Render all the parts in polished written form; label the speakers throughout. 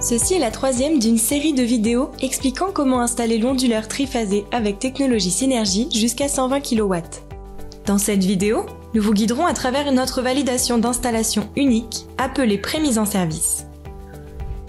Speaker 1: Ceci est la troisième d'une série de vidéos expliquant comment installer l'onduleur triphasé avec technologie Synergy jusqu'à 120 kW. Dans cette vidéo, nous vous guiderons à travers notre validation d'installation unique appelée prémise en service.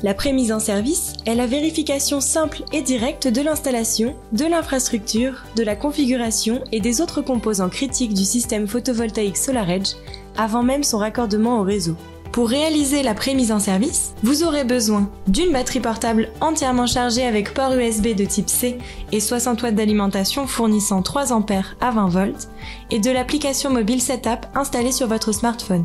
Speaker 1: La prémise en service est la vérification simple et directe de l'installation, de l'infrastructure, de la configuration et des autres composants critiques du système photovoltaïque SolarEdge avant même son raccordement au réseau. Pour réaliser la prémise en service, vous aurez besoin d'une batterie portable entièrement chargée avec port USB de type C et 60 watts d'alimentation fournissant 3 A à 20 volts et de l'application mobile Setup installée sur votre smartphone.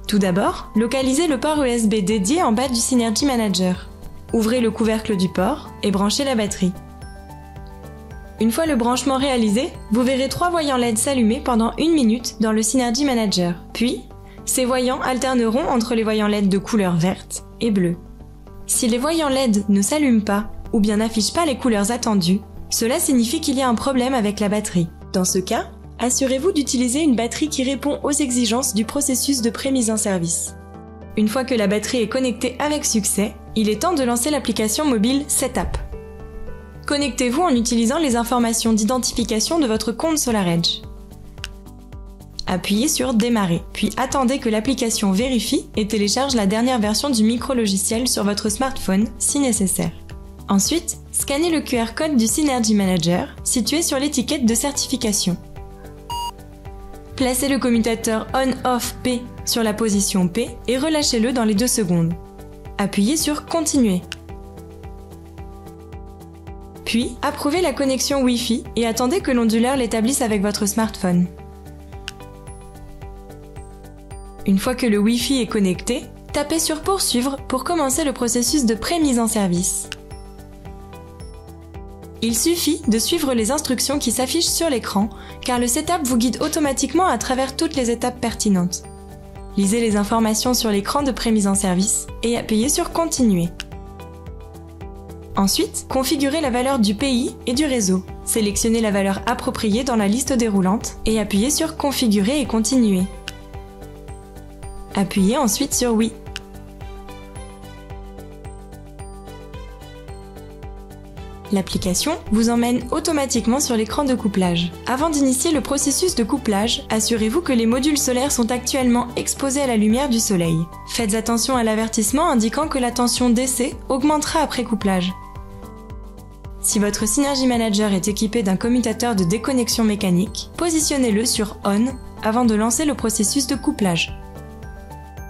Speaker 1: Tout d'abord, localisez le port USB dédié en bas du Synergy Manager. Ouvrez le couvercle du port et branchez la batterie. Une fois le branchement réalisé, vous verrez 3 voyants LED s'allumer pendant 1 minute dans le Synergy Manager. Puis, ces voyants alterneront entre les voyants LED de couleur verte et bleue. Si les voyants LED ne s'allument pas ou bien n'affichent pas les couleurs attendues, cela signifie qu'il y a un problème avec la batterie. Dans ce cas, assurez-vous d'utiliser une batterie qui répond aux exigences du processus de prémise en service. Une fois que la batterie est connectée avec succès, il est temps de lancer l'application mobile Setup. Connectez-vous en utilisant les informations d'identification de votre compte SolarEdge. Appuyez sur Démarrer, puis attendez que l'application vérifie et télécharge la dernière version du micro-logiciel sur votre smartphone si nécessaire. Ensuite, scannez le QR code du Synergy Manager situé sur l'étiquette de certification. Placez le commutateur On/Off P sur la position P et relâchez-le dans les 2 secondes. Appuyez sur Continuer. Puis, approuvez la connexion Wi-Fi et attendez que l'onduleur l'établisse avec votre smartphone. Une fois que le Wi-Fi est connecté, tapez sur Poursuivre pour commencer le processus de prémise en service. Il suffit de suivre les instructions qui s'affichent sur l'écran, car le setup vous guide automatiquement à travers toutes les étapes pertinentes. Lisez les informations sur l'écran de prémise en service et appuyez sur Continuer. Ensuite, configurez la valeur du pays et du réseau. Sélectionnez la valeur appropriée dans la liste déroulante et appuyez sur Configurer et continuer. Appuyez ensuite sur Oui. L'application vous emmène automatiquement sur l'écran de couplage. Avant d'initier le processus de couplage, assurez-vous que les modules solaires sont actuellement exposés à la lumière du soleil. Faites attention à l'avertissement indiquant que la tension DC augmentera après couplage. Si votre Synergy Manager est équipé d'un commutateur de déconnexion mécanique, positionnez-le sur On avant de lancer le processus de couplage.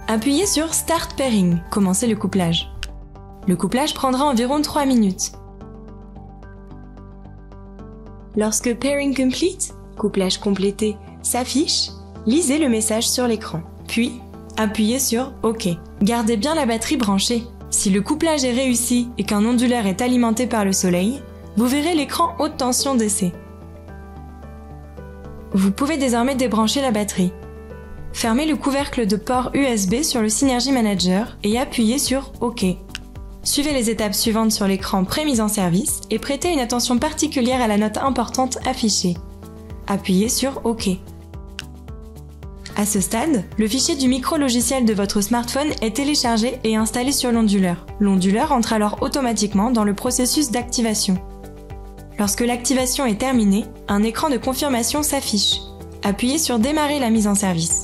Speaker 1: Appuyez sur Start Pairing, commencez le couplage. Le couplage prendra environ 3 minutes. Lorsque Pairing Complete, couplage complété, s'affiche, lisez le message sur l'écran. Puis, appuyez sur OK. Gardez bien la batterie branchée. Si le couplage est réussi et qu'un onduleur est alimenté par le soleil, vous verrez l'écran haute tension DC. Vous pouvez désormais débrancher la batterie. Fermez le couvercle de port USB sur le Synergy Manager et appuyez sur OK. Suivez les étapes suivantes sur l'écran prémise en service et prêtez une attention particulière à la note importante affichée. Appuyez sur OK. À ce stade, le fichier du micro-logiciel de votre smartphone est téléchargé et installé sur l'onduleur. L'onduleur entre alors automatiquement dans le processus d'activation. Lorsque l'activation est terminée, un écran de confirmation s'affiche. Appuyez sur Démarrer la mise en service.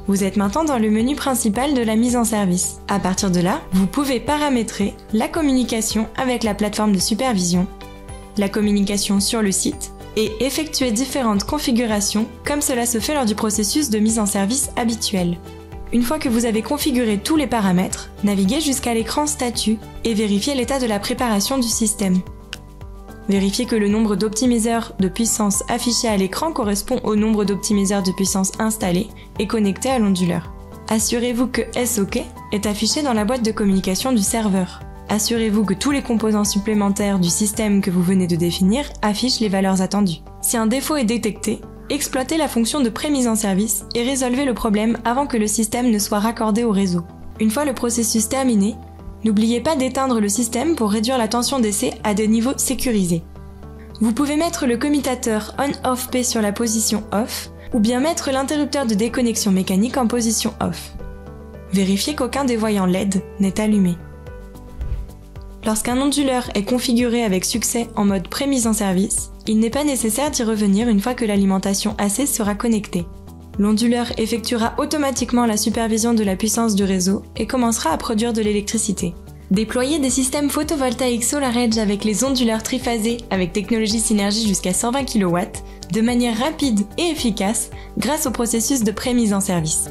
Speaker 1: Vous êtes maintenant dans le menu principal de la mise en service. À partir de là, vous pouvez paramétrer la communication avec la plateforme de supervision, la communication sur le site et effectuer différentes configurations comme cela se fait lors du processus de mise en service habituel. Une fois que vous avez configuré tous les paramètres, naviguez jusqu'à l'écran Statut et vérifiez l'état de la préparation du système. Vérifiez que le nombre d'optimiseurs de puissance affiché à l'écran correspond au nombre d'optimiseurs de puissance installés et connectés à l'onduleur. Assurez-vous que SOK est affiché dans la boîte de communication du serveur. Assurez-vous que tous les composants supplémentaires du système que vous venez de définir affichent les valeurs attendues. Si un défaut est détecté, exploitez la fonction de prémise en service et résolvez le problème avant que le système ne soit raccordé au réseau. Une fois le processus terminé, n'oubliez pas d'éteindre le système pour réduire la tension DC à des niveaux sécurisés. Vous pouvez mettre le commutateur On/Off P sur la position Off ou bien mettre l'interrupteur de déconnexion mécanique en position Off. Vérifiez qu'aucun des voyants LED n'est allumé. Lorsqu'un onduleur est configuré avec succès en mode pré-mise en service, il n'est pas nécessaire d'y revenir une fois que l'alimentation AC sera connectée. L'onduleur effectuera automatiquement la supervision de la puissance du réseau et commencera à produire de l'électricité. Déployer des systèmes photovoltaïques SolarEdge avec les onduleurs triphasés avec technologie Synergie jusqu'à 120 kW de manière rapide et efficace grâce au processus de pré-mise en service.